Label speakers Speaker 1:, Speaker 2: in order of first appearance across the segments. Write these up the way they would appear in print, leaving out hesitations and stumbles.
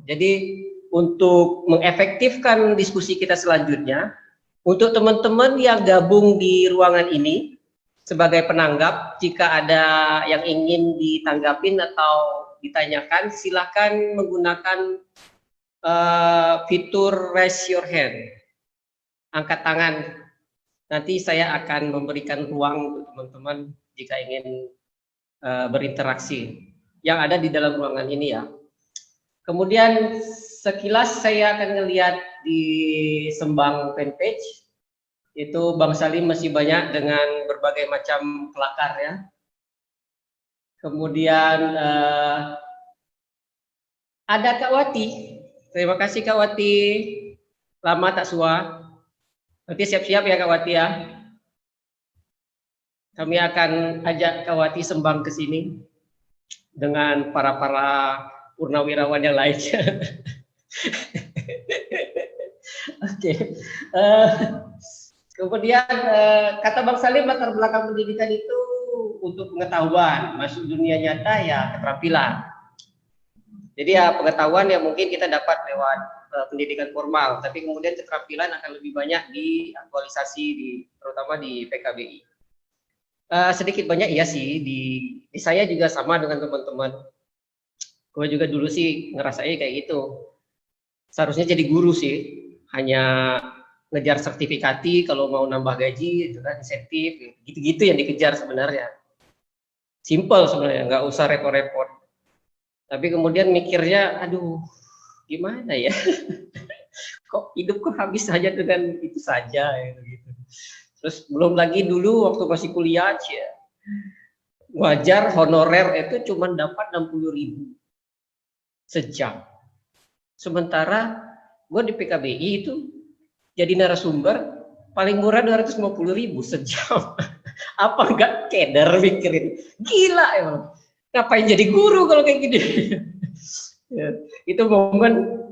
Speaker 1: Jadi untuk mengefektifkan diskusi kita selanjutnya, untuk teman-teman yang gabung di ruangan ini sebagai penanggap, jika ada yang ingin ditanggapin atau ditanyakan, silakan menggunakan fitur raise your hand, angkat tangan. Nanti saya akan memberikan ruang untuk teman-teman jika ingin berinteraksi yang ada di dalam ruangan ini ya. Kemudian sekilas saya akan melihat di Sembang fanpage, itu Bang Salim masih banyak dengan berbagai macam kelakar ya. Kemudian ada Kak Wati, terima kasih Kak Wati, lama tak sua. Nanti siap-siap ya Kak Wati ya. Kami akan ajak Kak Wati Sembang ke sini dengan para purnawirawan yang lainnya. Oke. Kemudian kata Bang Salim, latar belakang pendidikan itu untuk pengetahuan, masuk dunia nyata ya keterampilan. Jadi ya pengetahuan yang mungkin kita dapat lewat pendidikan formal, tapi kemudian keterampilan akan lebih banyak diaktualisasi terutama di PKBI. Sedikit banyak iya sih, di saya juga sama dengan teman-teman. Gue juga dulu sih ngerasanya kayak gitu. Seharusnya jadi guru sih, hanya ngejar sertifikasi kalau mau nambah gaji, itu kan insentif, gitu-gitu yang dikejar sebenarnya. Simple sebenarnya, nggak usah repot-repot. Tapi kemudian mikirnya, aduh, gimana ya? Kok hidupku habis saja dengan itu saja, gitu. Terus belum lagi dulu waktu masih kuliah, wajar honorer itu cuma dapat 60.000 sejam. Sementara gue di PKBI itu jadi narasumber paling murah 250.000 sejam. Apa enggak keder mikirin, gila emang. Ngapain jadi guru kalau kayak gini? Ya, itu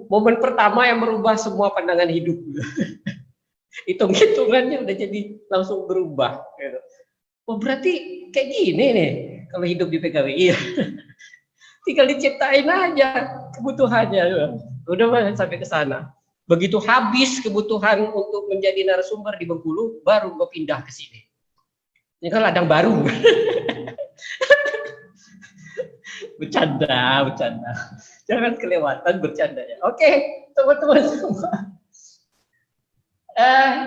Speaker 1: momen pertama yang merubah semua pandangan hidup. Hitung-hitungannya udah jadi langsung berubah. Oh berarti kayak gini nih kalau hidup di PKBI. Tinggal diciptain aja kebutuhannya. Udah sampai ke sana. Begitu habis kebutuhan untuk menjadi narasumber di Bengkulu, baru gue pindah ke sini. Ini kan ladang baru. Bercanda. Jangan kelewatan bercandanya. Oke, teman-teman semua.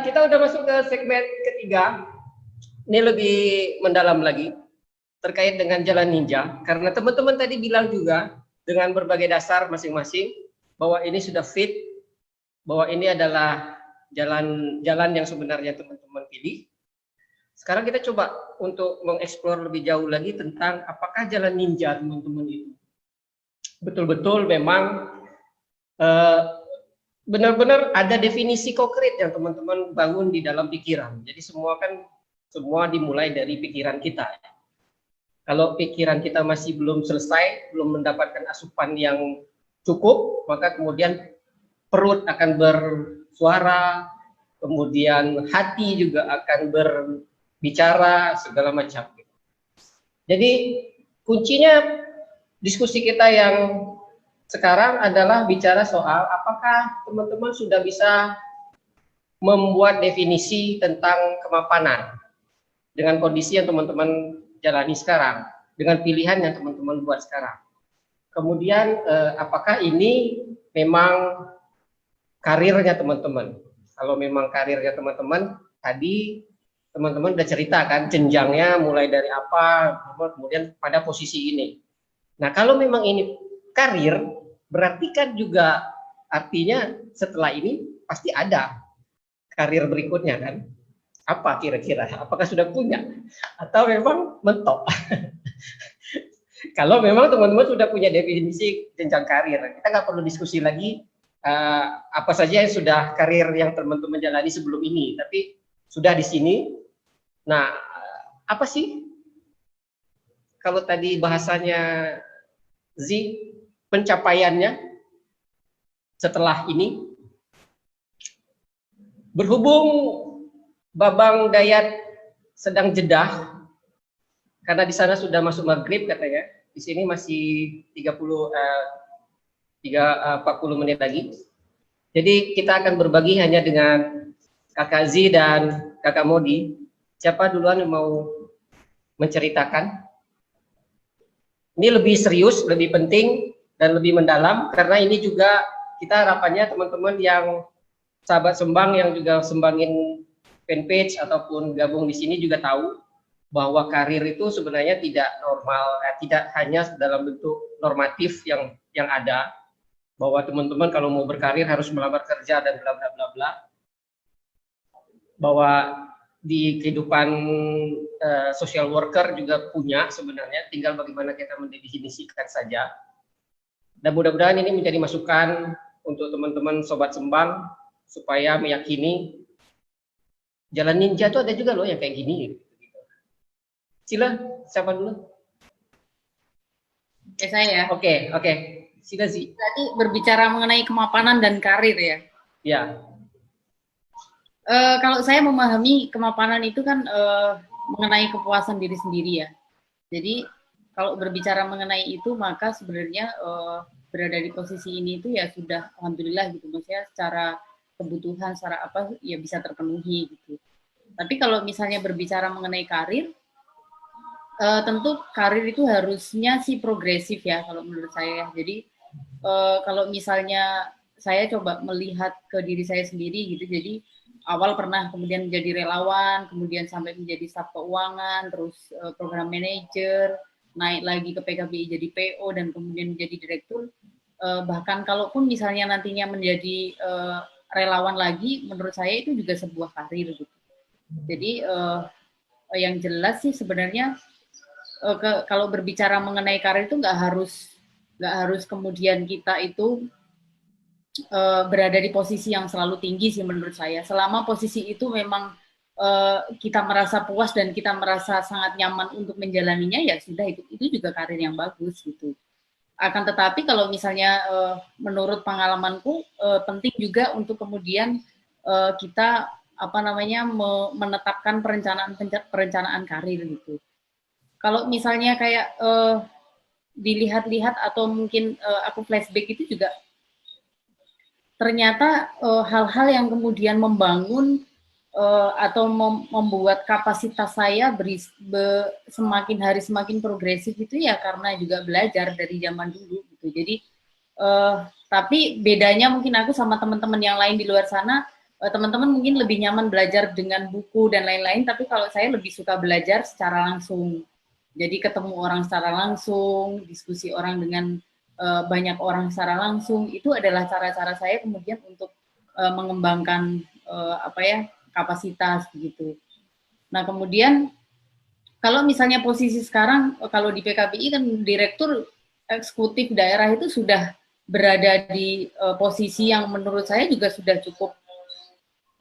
Speaker 1: Kita udah masuk ke segmen ketiga. Ini lebih mendalam lagi terkait dengan jalan ninja. Karena teman-teman tadi bilang juga dengan berbagai dasar masing-masing bahwa ini sudah fit, bahwa ini adalah jalan yang sebenarnya teman-teman pilih. Sekarang kita coba untuk mengeksplor lebih jauh lagi tentang apakah jalan ninja teman-teman itu betul-betul memang benar-benar ada definisi konkret yang teman-teman bangun di dalam pikiran. Jadi semua dimulai dari pikiran kita. Kalau pikiran kita masih belum selesai, belum mendapatkan asupan yang cukup, maka kemudian perut akan bersuara, kemudian hati juga akan berbicara, segala macam. Jadi kuncinya diskusi kita yang sekarang adalah bicara soal apakah teman-teman sudah bisa membuat definisi tentang kemapanan dengan kondisi yang teman-teman jalani sekarang, dengan pilihan yang teman-teman buat sekarang. Kemudian apakah ini memang karirnya teman-teman? Kalau memang karirnya teman-teman, tadi teman-teman udah cerita kan jenjangnya mulai dari apa, kemudian pada posisi ini. Nah kalau memang ini karir, berarti kan juga artinya setelah ini pasti ada karir berikutnya kan? Apa kira-kira? Apakah sudah punya? Atau memang mentok? Kalau memang teman-teman sudah punya definisi jenjang karir, kita nggak perlu diskusi lagi apa saja yang sudah karir yang teman-teman jalani sebelum ini, tapi sudah di sini. Nah, apa sih? Kalau tadi bahasanya pencapaiannya setelah ini, berhubung Babang Dayat sedang jedah karena di sana sudah masuk maghrib katanya, di sini masih 40 menit lagi. Jadi kita akan berbagi hanya dengan Kakak Z dan Kakak Modi. Siapa duluan yang mau menceritakan? Ini lebih serius, lebih penting, dan lebih mendalam, karena ini juga kita harapannya teman-teman yang sahabat Sembang yang juga sembangin fanpage ataupun gabung di sini juga tahu bahwa karir itu sebenarnya tidak normal, tidak hanya dalam bentuk normatif yang ada, bahwa teman-teman kalau mau berkarir harus melamar kerja dan bla bla bla bla, bahwa di kehidupan social worker juga punya sebenarnya, tinggal bagaimana kita mendefinisikan saja. Dan mudah-mudahan ini menjadi masukan untuk teman-teman Sobat Sembang supaya meyakini jalan ninja itu ada juga loh yang kayak gini. Sila, siapa dulu?
Speaker 2: Saya.
Speaker 1: Oke. Sila sih.
Speaker 2: Tadi berbicara mengenai kemapanan dan karir ya.
Speaker 1: Ya.
Speaker 2: Kalau saya memahami kemapanan itu kan mengenai kepuasan diri sendiri ya. Jadi kalau berbicara mengenai itu maka sebenarnya berada di posisi ini itu ya sudah alhamdulillah gitu, maksudnya secara kebutuhan secara apa ya bisa terpenuhi gitu. Tapi kalau misalnya berbicara mengenai karir, tentu karir itu harusnya sih progresif ya kalau menurut saya. Jadi kalau misalnya saya coba melihat ke diri saya sendiri gitu, jadi awal pernah kemudian menjadi relawan, kemudian sampai menjadi staf keuangan, terus program manager, naik lagi ke PKBI jadi PO, dan kemudian menjadi direktur. Bahkan kalaupun misalnya nantinya menjadi relawan lagi, menurut saya itu juga sebuah karir gitu. Jadi yang jelas sih sebenarnya kalau berbicara mengenai karir itu nggak harus kemudian kita itu berada di posisi yang selalu tinggi sih menurut saya. Selama posisi itu memang kita merasa puas dan kita merasa sangat nyaman untuk menjalaninya, ya sudah, itu juga karir yang bagus gitu. Akan tetapi kalau misalnya menurut pengalamanku penting juga untuk kemudian kita menetapkan perencanaan karir gitu. Kalau misalnya kayak dilihat-lihat atau mungkin aku flashback itu juga ternyata hal-hal yang kemudian membangun atau membuat kapasitas saya semakin hari semakin progresif itu ya karena juga belajar dari zaman dulu gitu. Jadi tapi bedanya mungkin aku sama teman-teman yang lain di luar sana, teman-teman mungkin lebih nyaman belajar dengan buku dan lain-lain, tapi kalau saya lebih suka belajar secara langsung. Jadi ketemu orang secara langsung, diskusi orang dengan banyak orang secara langsung, itu adalah cara-cara saya kemudian untuk mengembangkan kapasitas begitu. Nah kemudian kalau misalnya posisi sekarang, kalau di PKBI kan direktur eksekutif daerah itu sudah berada di posisi yang menurut saya juga sudah cukup.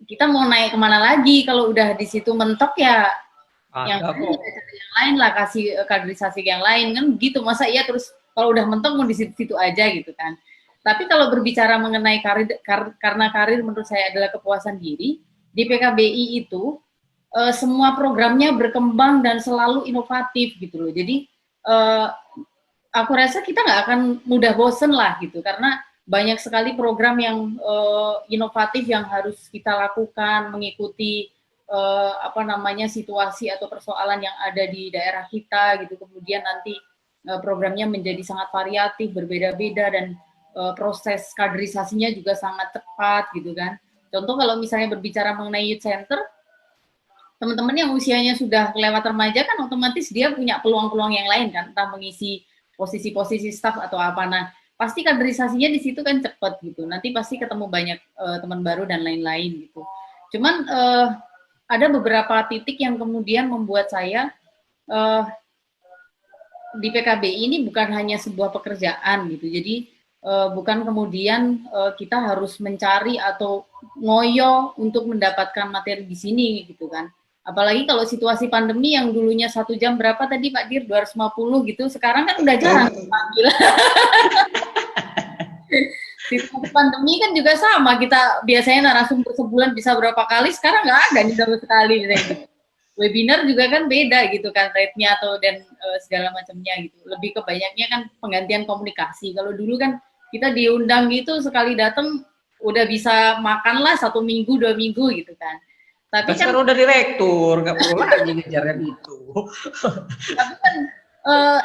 Speaker 2: Kita mau naik kemana lagi kalau udah di situ mentok ya? Yang lain lah, kasih kaderisasi yang lain kan gitu, masa iya terus kalau udah mentok mau di situ aja gitu kan. Tapi kalau berbicara mengenai karir, karena karir menurut saya adalah kepuasan diri, di PKBI itu semua programnya berkembang dan selalu inovatif gitu loh. Jadi aku rasa kita nggak akan mudah bosen lah gitu, karena banyak sekali program yang inovatif yang harus kita lakukan, mengikuti situasi atau persoalan yang ada di daerah kita gitu. Kemudian nanti programnya menjadi sangat variatif, berbeda-beda, dan proses kaderisasinya juga sangat cepat gitu kan. Contoh kalau misalnya berbicara mengenai youth center, teman-teman yang usianya sudah lewat remaja kan otomatis dia punya peluang-peluang yang lain kan, entah mengisi posisi-posisi staff atau apa. Nah pasti kaderisasinya di situ kan cepat gitu, nanti pasti ketemu banyak teman baru dan lain-lain gitu. Cuman ada beberapa titik yang kemudian membuat saya di PKBI ini bukan hanya sebuah pekerjaan gitu. Jadi bukan kemudian kita harus mencari atau ngoyo untuk mendapatkan materi di sini gitu kan. Apalagi kalau situasi pandemi yang dulunya 1 jam berapa tadi Pak Dir, 250 gitu, sekarang kan udah jarang dipanggil. Situasi pandemi kan juga sama, kita biasanya narasumber sebulan bisa berapa kali, sekarang nggak ada nih sama sekali gitu. Webinar juga kan beda gitu kan rate-nya atau dan segala macamnya gitu. Lebih ke banyaknya kan penggantian komunikasi. Kalau dulu kan kita diundang gitu sekali datang udah bisa makan lah 1 minggu 2 minggu gitu kan. Tapi
Speaker 1: Nah,
Speaker 2: kan
Speaker 1: sekarang udah direktur, nggak perlu lagi ngejarkan itu.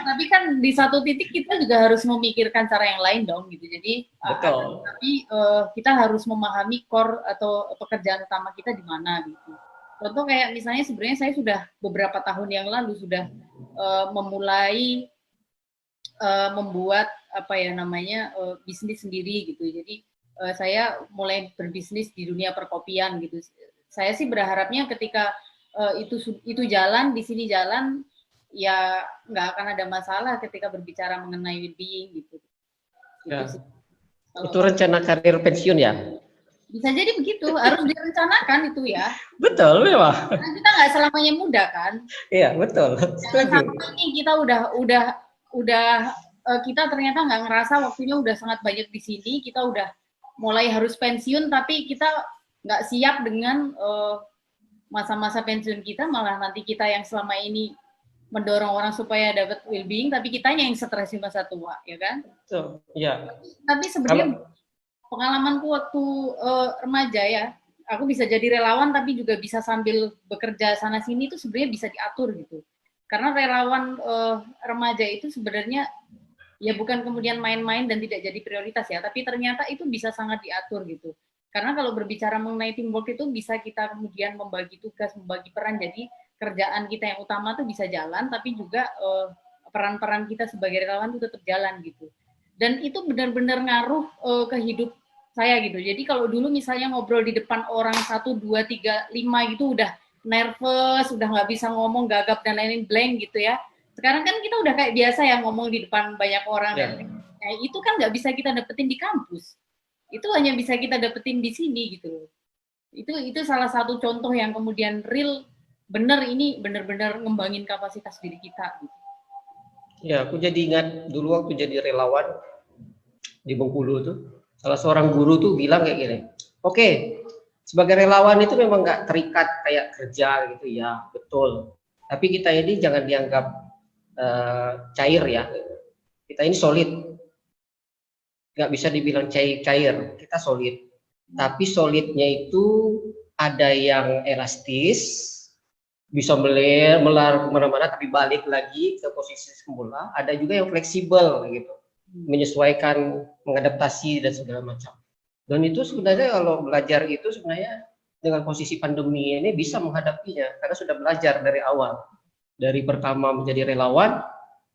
Speaker 2: tapi kan di satu titik kita juga harus memikirkan cara yang lain dong gitu. Jadi
Speaker 1: Betul.
Speaker 2: tapi kita harus memahami core atau pekerjaan utama kita di mana gitu. Contoh kayak misalnya sebenarnya saya sudah beberapa tahun yang lalu sudah memulai membuat apa ya namanya bisnis sendiri gitu. Jadi saya mulai berbisnis di dunia perkopian gitu. Saya sih berharapnya ketika itu jalan, di sini jalan, ya nggak akan ada masalah ketika berbicara mengenai well-being gitu.
Speaker 1: Ya.
Speaker 2: Gitu sih.
Speaker 1: Itu rencana karir pensiun ya?
Speaker 2: Bisa jadi begitu, harus direncanakan itu ya.
Speaker 1: Betul, memang.
Speaker 2: Karena kita nggak selamanya muda kan.
Speaker 1: Iya, betul.
Speaker 2: Jangan sampai ini kita udah kita ternyata nggak ngerasa waktunya udah sangat banyak di sini, kita udah mulai harus pensiun, tapi kita nggak siap dengan masa-masa pensiun kita, malah nanti kita yang selama ini mendorong orang supaya dapat well-being, tapi kitanya yang stres di masa tua, ya kan?
Speaker 1: So, ya.
Speaker 2: Tapi sebenarnya pengalamanku waktu remaja ya, aku bisa jadi relawan tapi juga bisa sambil bekerja sana sini itu sebenarnya bisa diatur gitu. Karena relawan remaja itu sebenarnya ya bukan kemudian main-main dan tidak jadi prioritas ya, tapi ternyata itu bisa sangat diatur gitu. Karena kalau berbicara mengenai teamwork itu bisa kita kemudian membagi tugas, membagi peran, jadi kerjaan kita yang utama tuh bisa jalan, tapi juga peran-peran kita sebagai relawan itu tetap jalan gitu. Dan itu benar-benar ngaruh ke hidup saya gitu. Jadi kalau dulu misalnya ngobrol di depan orang 1, 2, 3, 5 gitu udah nervous, udah nggak bisa ngomong, gagap dan lain-lain, blank gitu ya. Sekarang kan kita udah kayak biasa ya ngomong di depan banyak orang.
Speaker 1: Ya.
Speaker 2: Nah, itu kan nggak bisa kita dapetin di kampus. Itu hanya bisa kita dapetin di sini gitu. Itu salah satu contoh yang kemudian real, bener ini bener-bener ngembangin kapasitas diri kita. Gitu.
Speaker 1: Ya, aku jadi ingat dulu waktu jadi relawan di Bengkulu tuh, salah seorang guru tuh bilang kayak gini, oke, sebagai relawan itu memang nggak terikat kayak kerja gitu ya, betul. Tapi kita ini jangan dianggap cair ya, kita ini solid, nggak bisa dibilang cair, kita solid. Tapi solidnya itu ada yang elastis, bisa melar kemana-mana tapi balik lagi ke posisi semula. Ada juga yang fleksibel gitu, menyesuaikan, mengadaptasi dan segala macam. Dan itu sebenarnya kalau belajar itu sebenarnya dengan posisi pandemi ini bisa menghadapinya karena sudah belajar dari awal. Dari pertama menjadi relawan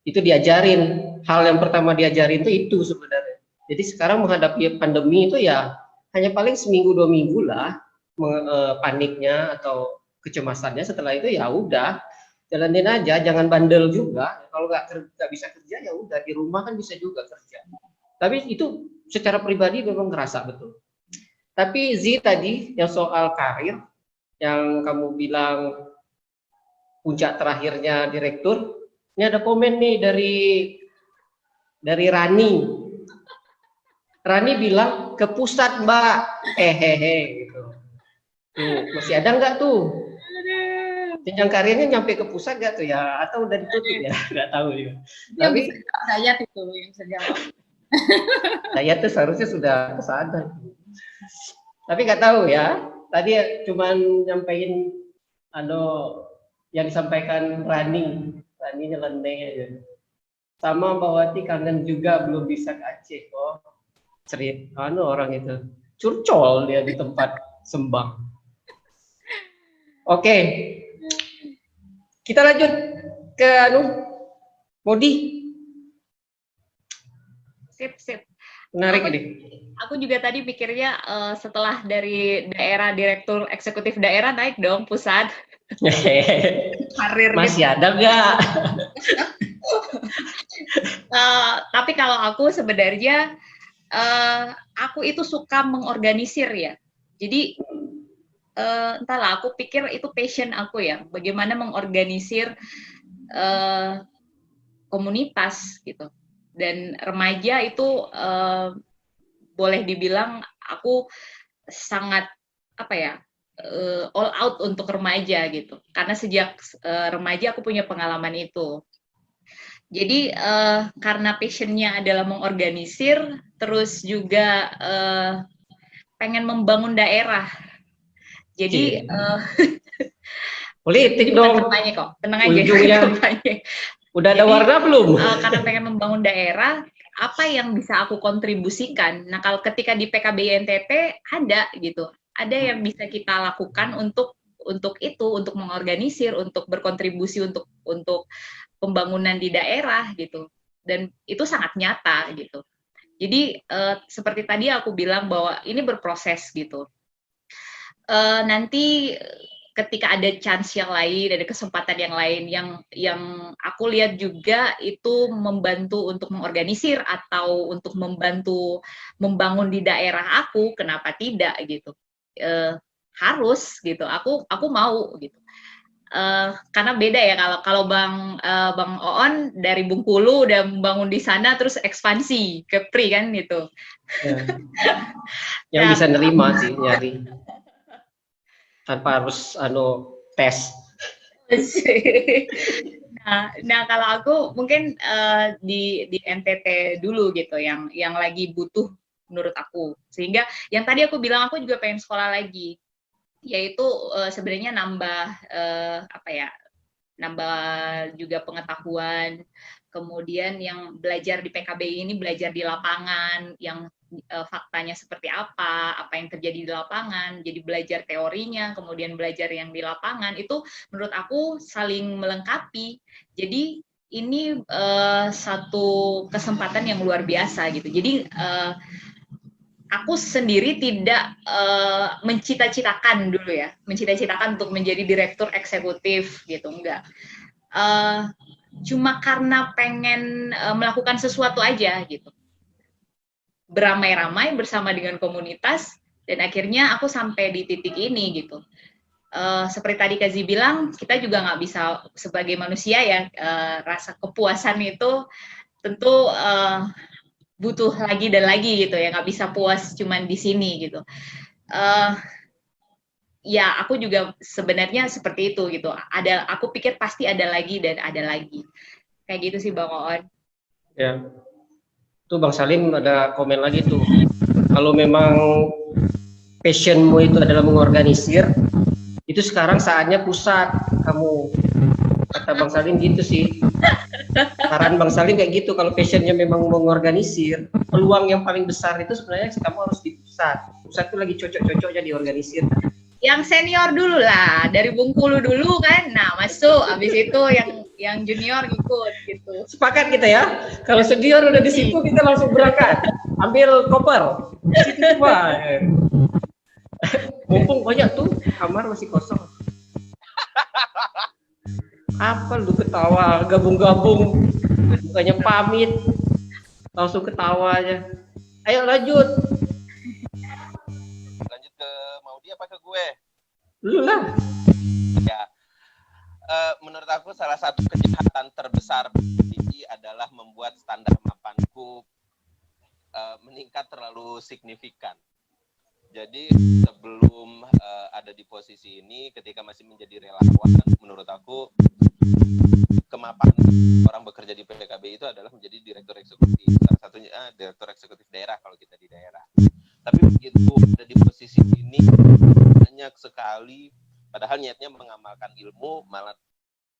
Speaker 1: itu diajarin, hal yang pertama diajarin itu sebenarnya. Jadi sekarang menghadapi pandemi itu ya hanya paling seminggu 2 minggu lah paniknya atau kecemasannya. Setelah itu ya udah jalanin aja, jangan bandel juga. Kalau nggak bisa kerja ya udah di rumah kan bisa juga kerja. Tapi itu secara pribadi memang ngerasa betul. Tapi Z tadi yang soal karir yang kamu bilang puncak terakhirnya direktur, ini ada komen nih dari Rani. Rani bilang ke pusat Mbak, hehehe gitu. Tuh, masih ada nggak tuh? Jenjang karirnya nyampe ke pusat nggak tuh ya? Atau udah ditutup ya? Nggak tahu juga.
Speaker 2: Tapi
Speaker 1: Tapi
Speaker 2: Dayat itu yang bisa jawab.
Speaker 1: Dayat tuh seharusnya sudah kesana. Tapi nggak tahu ya. Tadi cuman nyampein yang disampaikan Rani nyeleneh aja. Sama Mbak Wati kangen juga belum bisa ke Aceh kok. Cerita orang itu curcol dia di tempat sembang. Oke. Kita lanjut ke Modi.
Speaker 3: Sip.
Speaker 1: Menarik ini.
Speaker 3: Aku juga tadi pikirnya setelah dari daerah direktur eksekutif daerah naik dong pusat. Karir
Speaker 1: masih ada nggak?
Speaker 3: Tapi kalau aku sebenarnya aku itu suka mengorganisir ya. Jadi entahlah, aku pikir itu passion aku ya. Bagaimana mengorganisir komunitas gitu. Dan remaja itu boleh dibilang aku sangat all out untuk remaja gitu. Karena sejak remaja aku punya pengalaman itu. Jadi karena passionnya adalah mengorganisir, terus juga pengen membangun daerah. Jadi
Speaker 1: politik
Speaker 3: ini bukan
Speaker 1: dong.
Speaker 3: kampanye kok, tenang aja.
Speaker 1: Ujungnya
Speaker 3: Kampanye.
Speaker 1: udah ada
Speaker 3: Jadi,
Speaker 1: warna belum?
Speaker 3: Karena pengen membangun daerah, apa yang bisa aku kontribusikan? Nah, kalau ketika di PKB NTT ada gitu, ada yang bisa kita lakukan untuk itu, untuk mengorganisir, untuk berkontribusi untuk pembangunan di daerah gitu. Dan itu sangat nyata gitu. Jadi seperti tadi aku bilang bahwa ini berproses gitu. Nanti ketika ada chance yang lain, ada kesempatan yang lain yang aku lihat juga itu membantu untuk mengorganisir atau untuk membantu membangun di daerah aku, kenapa tidak gitu. Harus gitu. Aku mau gitu. Karena beda ya kalau Bang Oon dari Bengkulu udah membangun di sana terus ekspansi ke Pri kan gitu.
Speaker 1: Ya. Yang bisa nerima sih nyari tanpa harus tes.
Speaker 3: Nah kalau aku mungkin di NTT dulu gitu yang lagi butuh menurut aku, sehingga yang tadi aku bilang aku juga pengen sekolah lagi, yaitu sebenarnya nambah nambah juga pengetahuan, kemudian yang belajar di PKB ini belajar di lapangan, yang faktanya seperti apa yang terjadi di lapangan, jadi belajar teorinya, kemudian belajar yang di lapangan, itu menurut aku saling melengkapi. Jadi ini satu kesempatan yang luar biasa gitu. Jadi aku sendiri tidak mencita-citakan dulu ya, mencita-citakan untuk menjadi direktur eksekutif gitu, enggak. Cuma karena pengen melakukan sesuatu aja gitu. Beramai-ramai bersama dengan komunitas, dan akhirnya aku sampai di titik ini gitu. Seperti tadi Kazi bilang, kita juga nggak bisa sebagai manusia ya, rasa kepuasan itu tentu butuh lagi dan lagi gitu ya, nggak bisa puas cuman di sini gitu. Ya aku juga sebenarnya seperti itu gitu. Aku pikir pasti ada lagi dan ada lagi. Kayak gitu sih Bang Oon.
Speaker 1: Ya. Tuh Bang Salim ada komen lagi tuh. Kalau memang passionmu itu adalah mengorganisir, itu sekarang saatnya pusat kamu. Kata Bang Salim gitu sih. Saran Bang Salim kayak gitu, kalau passionnya memang mengorganisir, peluang yang paling besar itu sebenarnya kamu harus di pusat. Pusat itu lagi cocok-cocoknya diorganisir.
Speaker 3: Yang senior dulu lah, dari Bengkulu dulu kan, nah masuk, abis itu yang junior ikut gitu.
Speaker 1: Sepakat kita ya, kalau senior udah di situ kita langsung berangkat, ambil koper, situ coba. Mumpung banyak tuh, kamar masih kosong. Apa lu ketawa, gabung-gabung, bukannya pamit, langsung ketawa aja. Ayo lanjut.
Speaker 4: Lanjut ke Maudi apa ke gue?
Speaker 1: Lu lah.
Speaker 4: Ya, menurut aku salah satu kejahatan terbesar ini adalah membuat standar mapanku meningkat terlalu signifikan. Jadi sebelum ada di posisi ini, ketika masih menjadi relawan, menurut aku kemapanan orang bekerja di PKB itu adalah menjadi direktur eksekutif. Salah satunya direktur eksekutif daerah kalau kita di daerah. Tapi begitu ada di posisi ini, banyak sekali, padahal niatnya mengamalkan ilmu, malah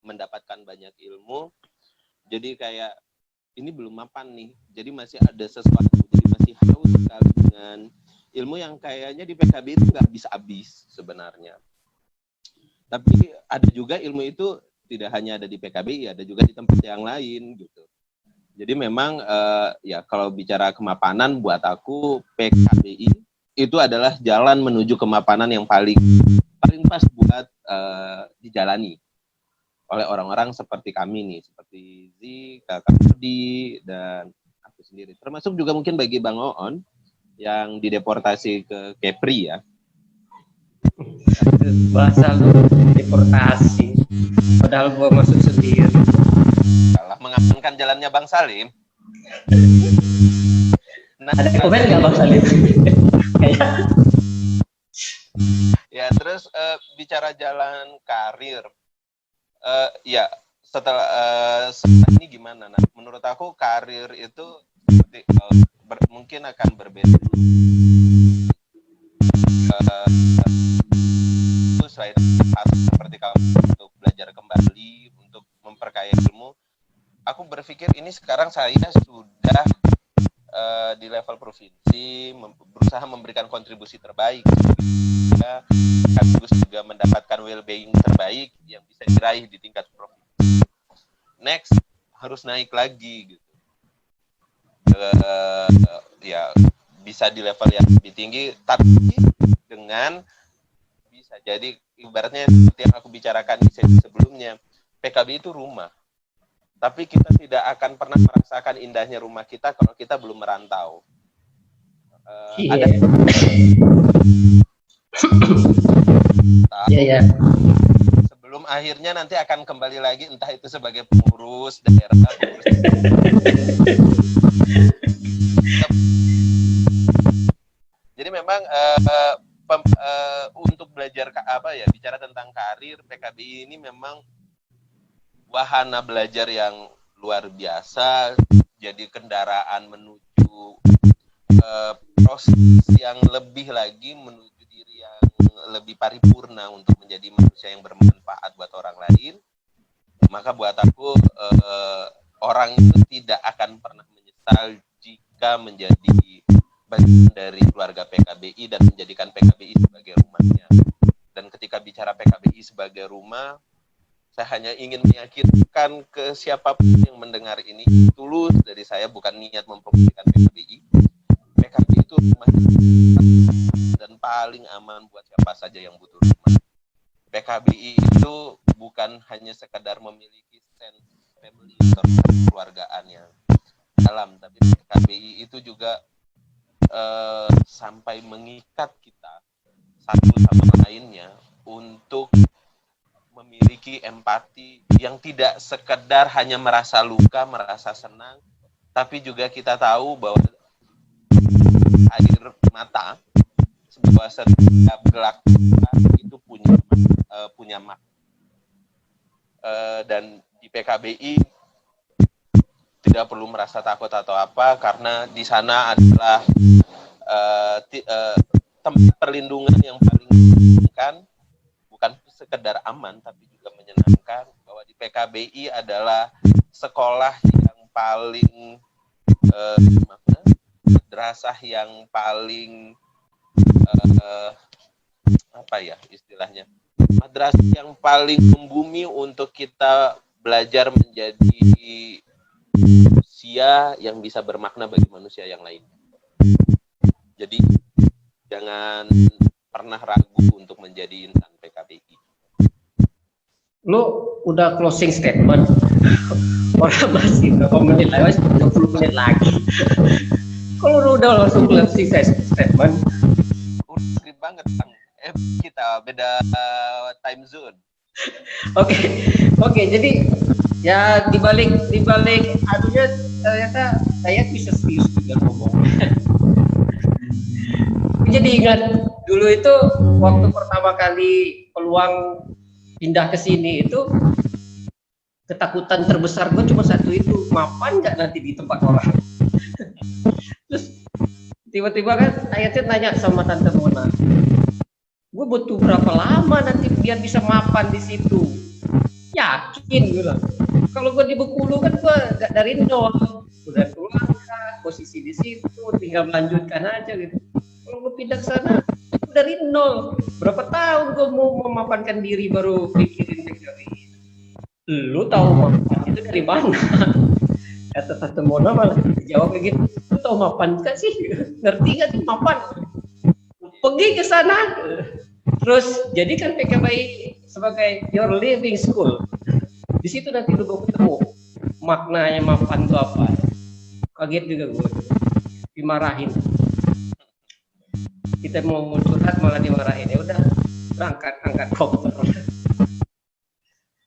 Speaker 4: mendapatkan banyak ilmu. Jadi kayak ini belum mapan nih. Jadi masih ada sesuatu. Jadi masih haus sekali dengan ilmu yang kayaknya di PKB itu nggak habis sebenarnya. Tapi ada juga ilmu itu tidak hanya ada di PKB, ada juga di tempat yang lain gitu. Jadi memang ya kalau bicara kemapanan buat aku PKBI itu adalah jalan menuju kemapanan yang paling pas buat dijalani oleh orang-orang seperti kami nih, seperti Zi, Kakak Budi, dan aku sendiri. Termasuk juga mungkin bagi Bang Oon yang dideportasi ke Kepri ya.
Speaker 1: Bahasa lu deportasi, padahal gua masuk sendiri.
Speaker 4: Salah mengamankan jalannya Bang Salim. Nah,
Speaker 1: ada komen nggak Bang Salim?
Speaker 4: Ya terus bicara jalan karir, ya setelah ini gimana? Nah, menurut aku karir itu mungkin akan berbeda. Itu selain seperti kamu untuk belajar kembali, untuk memperkaya ilmu, aku berpikir ini sekarang saya sudah di level provinsi berusaha memberikan kontribusi terbaik, sekaligus juga mendapatkan well-being terbaik yang bisa diraih di tingkat provinsi. Next harus naik lagi gitu, ya bisa di level yang lebih tinggi, tapi dengan bisa jadi ibaratnya seperti yang aku bicarakan di sesi sebelumnya, PKB itu rumah. Tapi kita tidak akan pernah merasakan indahnya rumah kita kalau kita belum merantau. Ada
Speaker 1: Iya.
Speaker 4: Sebelum akhirnya nanti akan kembali lagi, entah itu sebagai pengurus daerah, Jadi memang untuk belajar bicara tentang karir, PKBI ini memang wahana belajar yang luar biasa, jadi kendaraan menuju proses yang lebih lagi, menuju diri yang lebih paripurna untuk menjadi manusia yang bermanfaat buat orang lain. Maka buat aku orang itu tidak akan pernah menyesal jika menjadi bagian dari keluarga PKBI dan menjadikan PKBI sebagai rumahnya. Dan ketika bicara PKBI sebagai rumah, saya hanya ingin meyakinkan ke siapapun yang mendengar ini, tulus dari saya, bukan niat mempromosikan PKBI. PKBI itu rumah dan paling aman buat siapa saja yang butuh rumah. PKBI itu bukan hanya sekedar memiliki sense family atau keluargaan yang dalam, tapi PKBI itu juga sampai mengikat kita satu sama lainnya untuk memiliki empati yang tidak sekedar hanya merasa luka, merasa senang, tapi juga kita tahu bahwa air mata, sebuah setiap gelak itu punya makna. Dan di PKBI tidak perlu merasa takut atau apa, karena di sana adalah tempat perlindungan yang paling menyenangkan, bukan sekedar aman tapi juga menyenangkan, bahwa di PKBI adalah sekolah yang paling madrasah yang paling madrasah yang paling membumi untuk kita belajar menjadi manusia yang bisa bermakna bagi manusia yang lain. Jadi jangan pernah ragu untuk menjadi insan PKBI.
Speaker 1: Lu udah closing statement. Orang masih berapa menit lagi, 20 menit lagi. Kalau lu udah langsung closing statement,
Speaker 4: udah banget Bang. Kita beda time zone. Oke, jadi ya dibalik adunya ternyata saya bisa serius juga ngomong. Jadi ingat dulu itu waktu pertama kali peluang pindah ke sini itu, ketakutan terbesar gue cuma satu itu, mapan nggak nanti di tempat orang. Terus tiba-tiba kan ayatnya nanya sama Tante Mona, gue butuh berapa lama nanti biar bisa mapan di situ? Yakin gue bilang, kalau gue di Bengkulu kan gue nggak dari nol, udah keluar posisi di situ, tinggal melanjutkan aja gitu. Kalau gue pindah ke sana dari nol, berapa tahun gue mau memapankan diri baru pikirin PKBI. Lu tahu mapan itu dari mana? Kata Tante Mona malah jawab kayak gitu, lu tahu mapan kan sih? Ngerti gak sih mapan? Pergi ke sana. Terus jadikan PKBI sebagai your living school. Di situ nanti lu ketemu maknanya mapan itu apa. Kaget juga gue, dimarahin. Kita mau curhat malah dimarahin. Ya udah, berangkat angkat koper.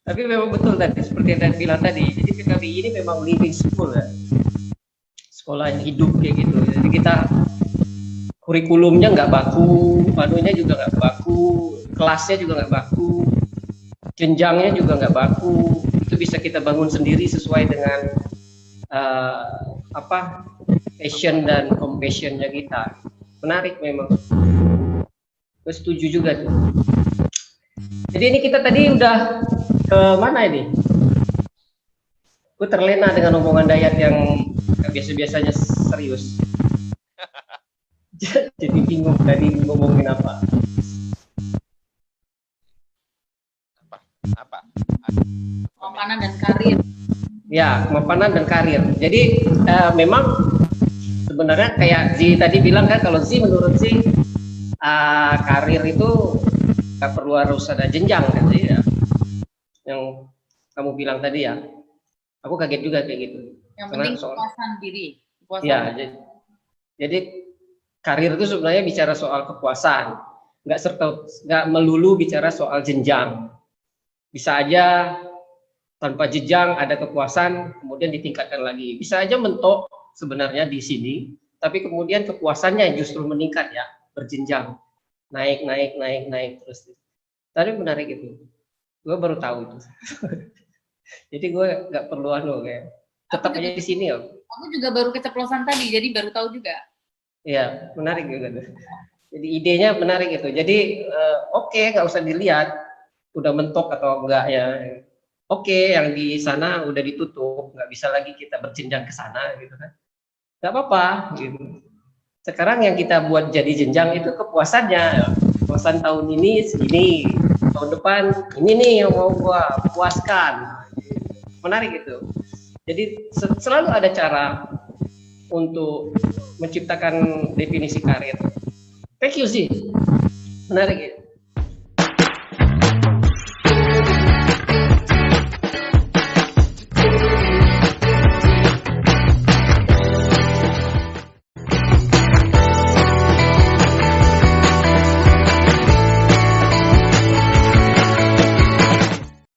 Speaker 4: Tapi memang betul tadi, seperti yang saya bilang tadi, jadi PKBI ini memang living school ya, sekolah yang hidup kayak gitu. Jadi kita kurikulumnya nggak baku, manunya juga nggak baku, kelasnya juga nggak baku, jenjangnya juga nggak baku.
Speaker 1: itu bisa kita bangun sendiri sesuai dengan passion dan compassionnya kita. Menarik memang. Gue setuju juga tuh. Jadi ini kita tadi udah ke mana ini? Gue terlena dengan omongan Dayat yang biasa-biasanya serius. Jadi bingung tadi ngomongin apa.
Speaker 2: Kemapanan dan karir.
Speaker 1: Ya, kemapanan dan karir. Jadi memang sebenarnya kayak Zi tadi bilang kan, kalau Zi menurut Zi karir itu nggak perlu harus ada jenjang kan ya. Yang kamu bilang tadi ya. Aku kaget juga kayak gitu.
Speaker 2: Yang penting kepuasan diri. Kepuasan
Speaker 1: ya, jadi karir itu sebenarnya bicara soal kepuasan, nggak melulu bicara soal jenjang. Bisa aja tanpa jenjang ada kepuasan, kemudian ditingkatkan lagi. Bisa aja mentok sebenarnya di sini, tapi kemudian kepuasannya justru meningkat ya, berjenjang, naik terus. Tadi menarik itu, gue baru tahu itu. Jadi gue nggak perlu kayak tetap aja di sini ya.
Speaker 2: Aku juga baru keceplosan tadi, jadi baru tahu juga.
Speaker 1: Iya, menarik juga tuh. Jadi idenya menarik itu. Jadi oke, nggak usah dilihat udah mentok atau enggak ya. Oke, yang di sana udah ditutup, nggak bisa lagi kita berjenjang ke sana gitu kan. Nggak apa-apa gitu. Sekarang yang kita buat jadi jenjang itu kepuasannya. Kepuasan tahun ini segini, tahun depan ini nih yang mau gua puaskan. Menarik itu. Jadi selalu ada cara untuk menciptakan definisi karir. Thank you sih. Menarik ya.